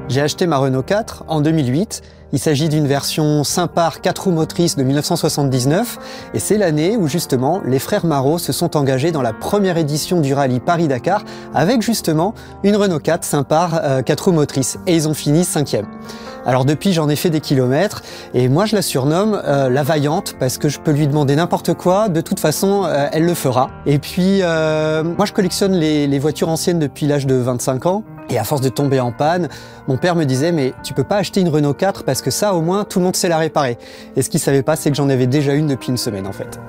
J'ai acheté ma Renault 4 en 2008. Il s'agit d'une version Simpar 4 roues motrices de 1979 et c'est l'année où justement les frères Marot se sont engagés dans la première édition du rallye Paris-Dakar avec justement une Renault 4 Simpar 4 roues motrices et ils ont fini 5e. Alors depuis j'en ai fait des kilomètres et moi je la surnomme la vaillante parce que je peux lui demander n'importe quoi, de toute façon elle le fera. Et puis moi je collectionne les voitures anciennes depuis l'âge de 25 ans. Et à force de tomber en panne, mon père me disait « mais tu peux pas acheter une Renault 4 parce que ça au moins tout le monde sait la réparer ». Et ce qu'il savait pas c'est que j'en avais déjà une depuis une semaine en fait.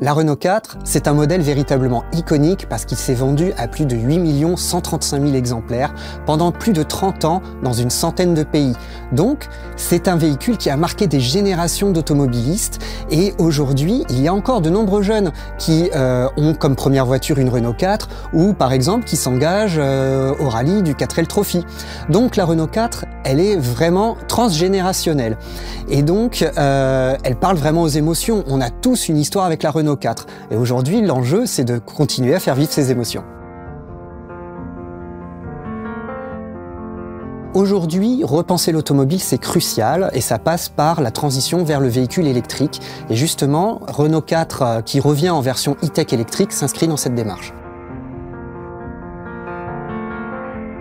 La Renault 4, c'est un modèle véritablement iconique parce qu'il s'est vendu à plus de 8 135 000 exemplaires pendant plus de 30 ans dans une centaine de pays. Donc, c'est un véhicule qui a marqué des générations d'automobilistes et aujourd'hui, il y a encore de nombreux jeunes qui ont comme première voiture une Renault 4 ou par exemple qui s'engagent au rallye du 4L Trophy. Donc la Renault 4, elle est vraiment transgénérationnelle et donc elle parle vraiment aux émotions. On a tous une histoire avec la Renault 4. Et aujourd'hui, l'enjeu, c'est de continuer à faire vivre ces émotions. Aujourd'hui, repenser l'automobile, c'est crucial et ça passe par la transition vers le véhicule électrique. Et justement, Renault 4, qui revient en version e-tech électrique, s'inscrit dans cette démarche.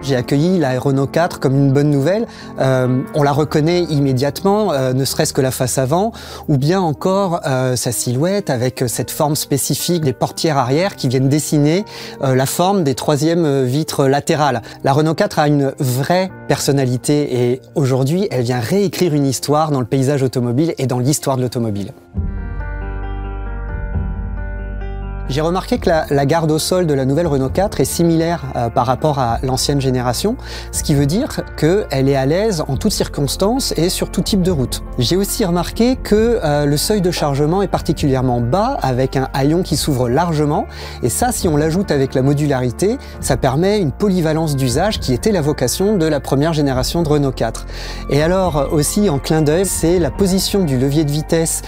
J'ai accueilli la Renault 4 comme une bonne nouvelle. On la reconnaît immédiatement, ne serait-ce que la face avant, ou bien encore sa silhouette avec cette forme spécifique des portières arrière qui viennent dessiner la forme des troisièmes vitres latérales. La Renault 4 a une vraie personnalité et aujourd'hui, elle vient réécrire une histoire dans le paysage automobile et dans l'histoire de l'automobile. J'ai remarqué que la garde au sol de la nouvelle Renault 4 est similaire par rapport à l'ancienne génération, ce qui veut dire qu'elle est à l'aise en toutes circonstances et sur tout type de route. J'ai aussi remarqué que le seuil de chargement est particulièrement bas avec un haillon qui s'ouvre largement et ça, si on l'ajoute avec la modularité, ça permet une polyvalence d'usage qui était la vocation de la première génération de Renault 4. Et alors aussi en clin d'œil, c'est la position du levier de vitesse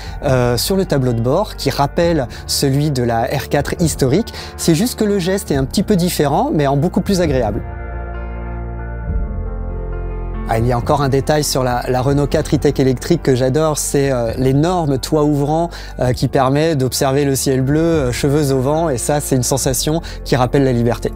sur le tableau de bord qui rappelle celui de la R4 historique, c'est juste que le geste est un petit peu différent, mais en beaucoup plus agréable. Il y a encore un détail sur la Renault 4 e-tech électrique que j'adore, c'est l'énorme toit ouvrant qui permet d'observer le ciel bleu, cheveux au vent, et ça c'est une sensation qui rappelle la liberté.